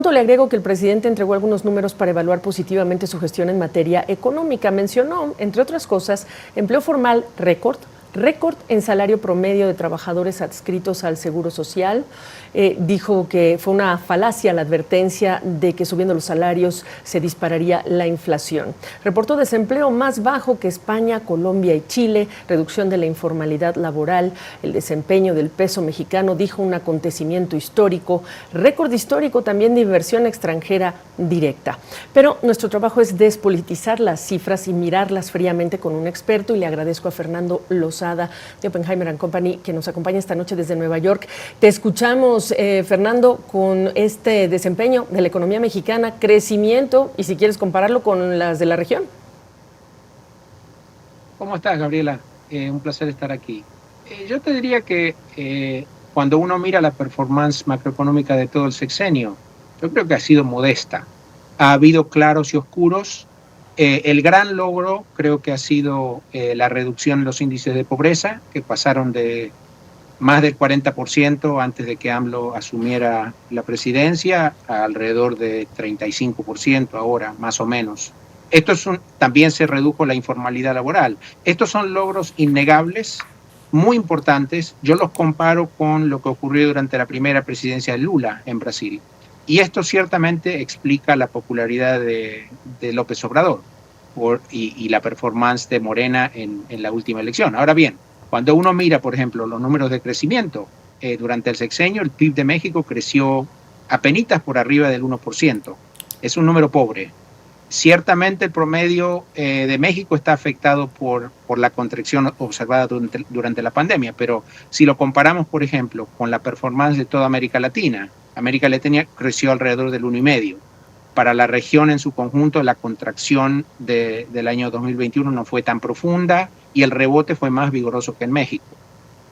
Le agrego que el presidente entregó algunos números para evaluar positivamente su gestión en materia económica. Mencionó, entre otras cosas, empleo formal récord en salario promedio de trabajadores adscritos al Seguro Social. Dijo que fue una falacia la advertencia de que subiendo los salarios se dispararía la inflación. Reportó desempleo más bajo que España, Colombia y Chile, reducción de la informalidad laboral, el desempeño del peso mexicano, dijo un acontecimiento histórico, récord histórico también de inversión extranjera directa. Pero nuestro trabajo es despolitizar las cifras y mirarlas fríamente con un experto, y le agradezco a Fernando Lozada de Oppenheimer & Company que nos acompaña esta noche desde Nueva York. Te escuchamos, Fernando, con este desempeño de la economía mexicana, crecimiento, y si quieres compararlo con las de la región. ¿Cómo estás, Gabriela? Un placer estar aquí. Yo te diría que cuando uno mira la performance macroeconómica de todo el sexenio, yo creo que ha sido modesta. Ha habido claros y oscuros. El gran logro creo que ha sido la reducción en los índices de pobreza, que pasaron de más del 40% antes de que AMLO asumiera la presidencia a alrededor de 35% ahora, más o menos. También se redujo la informalidad laboral. Estos son logros innegables, muy importantes. Yo los comparo con lo que ocurrió durante la primera presidencia de Lula en Brasil. Y esto ciertamente explica la popularidad de López Obrador y la performance de Morena en la última elección. Ahora bien, cuando uno mira, por ejemplo, los números de crecimiento, durante el sexenio el PIB de México creció apenitas por arriba del 1%. Es un número pobre. Ciertamente el promedio de México está afectado por la contracción observada durante la pandemia, pero si lo comparamos, por ejemplo, con la performance de toda América Latina creció alrededor del 1,5%. Para la región en su conjunto, la contracción del año 2021 no fue tan profunda y el rebote fue más vigoroso que en México.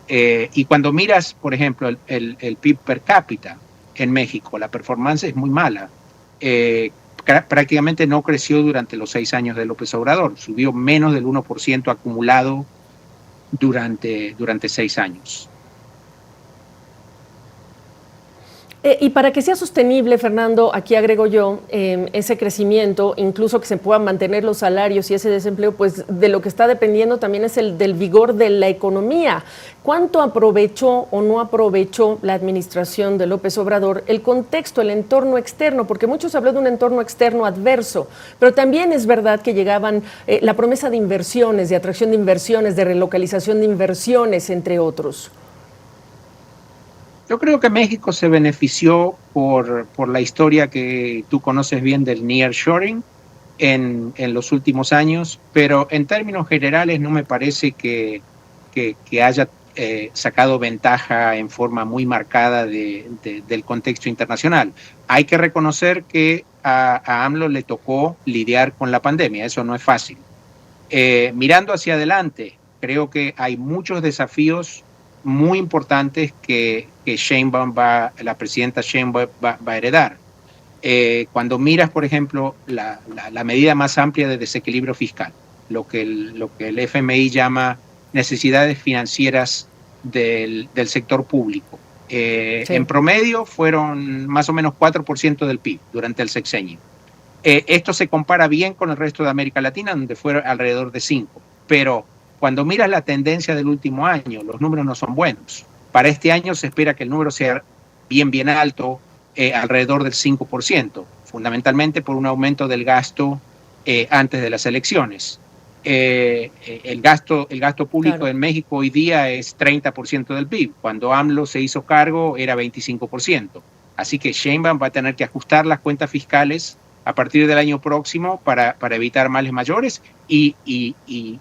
Y cuando miras, por ejemplo, el PIB per cápita en México, la performance es muy mala. Prácticamente no creció durante los 6 años de López Obrador, subió menos del 1% acumulado durante 6 años. Y para que sea sostenible, Fernando, aquí agrego yo, ese crecimiento, incluso que se puedan mantener los salarios y ese desempleo, pues de lo que está dependiendo también es del vigor de la economía. ¿Cuánto aprovechó o no aprovechó la administración de López Obrador el contexto, el entorno externo? Porque muchos hablan de un entorno externo adverso, pero también es verdad que llegaban la promesa de inversiones, de atracción de inversiones, de relocalización de inversiones, entre otros. Yo creo que México se benefició por la historia que tú conoces bien del nearshoring en los últimos años, pero en términos generales no me parece que haya sacado ventaja en forma muy marcada del contexto internacional. Hay que reconocer que a AMLO le tocó lidiar con la pandemia, eso no es fácil. Mirando hacia adelante, creo que hay muchos desafíos muy importantes que la presidenta Sheinbaum va a heredar. Cuando miras, por ejemplo, la medida más amplia de desequilibrio fiscal, lo que el FMI llama necesidades financieras del sector público. Sí. En promedio fueron más o menos 4% del PIB durante el sexenio. Esto se compara bien con el resto de América Latina, donde fue alrededor de 5%. Pero cuando miras la tendencia del último año, los números no son buenos. Para este año se espera que el número sea bien alto, alrededor del 5%, fundamentalmente por un aumento del gasto antes de las elecciones. El gasto público, claro, en México hoy día es 30% del PIB. Cuando AMLO se hizo cargo era 25%. Así que Sheinbaum va a tener que ajustar las cuentas fiscales a partir del año próximo para evitar males mayores y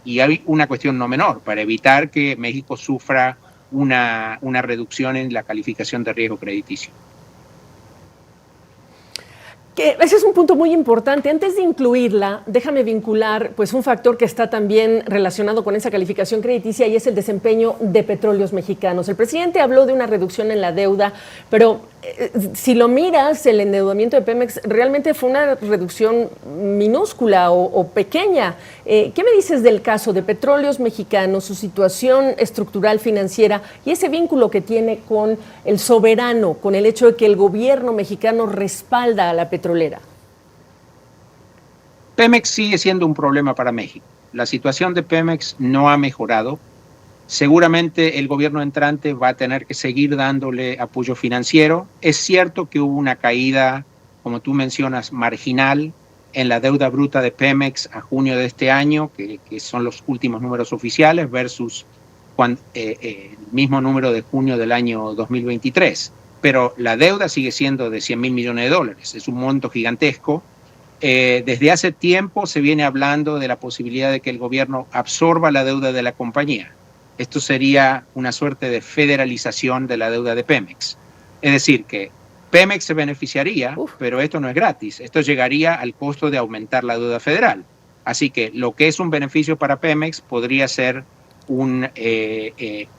hay una cuestión no menor, para evitar que México sufra una reducción en la calificación de riesgo crediticio. Que ese es un punto muy importante. Antes de incluirla, déjame vincular pues un factor que está también relacionado con esa calificación crediticia y es el desempeño de Petróleos Mexicanos. El presidente habló de una reducción en la deuda, pero si lo miras, el endeudamiento de Pemex realmente fue una reducción minúscula o pequeña. ¿Qué me dices del caso de Petróleos Mexicanos, su situación estructural financiera y ese vínculo que tiene con el soberano, con el hecho de que el gobierno mexicano respalda a la petrolera? Pemex sigue siendo un problema para México. La situación de Pemex no ha mejorado. Seguramente el gobierno entrante va a tener que seguir dándole apoyo financiero. Es cierto que hubo una caída, como tú mencionas, marginal en la deuda bruta de Pemex a junio de este año, que son los últimos números oficiales, versus el mismo número de junio del año 2023. Pero la deuda sigue siendo de 100 mil millones de dólares. Es un monto gigantesco. Desde hace tiempo se viene hablando de la posibilidad de que el gobierno absorba la deuda de la compañía. Esto sería una suerte de federalización de la deuda de Pemex. Es decir, que Pemex se beneficiaría, pero esto no es gratis. Esto llegaría al costo de aumentar la deuda federal. Así que lo que es un beneficio para Pemex podría ser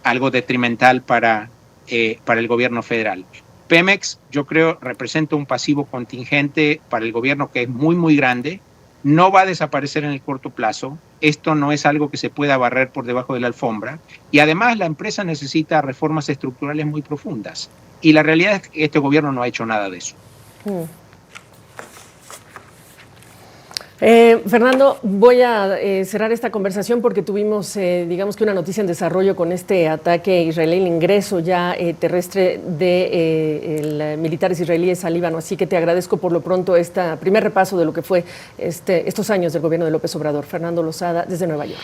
algo detrimental para el gobierno federal. Pemex, yo creo, representa un pasivo contingente para el gobierno que es muy, muy grande. No va a desaparecer en el corto plazo. Esto no es algo que se pueda barrer por debajo de la alfombra. Y además la empresa necesita reformas estructurales muy profundas. Y la realidad es que este gobierno no ha hecho nada de eso. Fernando, voy a cerrar esta conversación porque tuvimos, digamos que una noticia en desarrollo con este ataque israelí, el ingreso ya terrestre de militares israelíes al Líbano. Así que te agradezco por lo pronto este primer repaso de lo que fue estos años del gobierno de López Obrador. Fernando Lozada, desde Nueva York.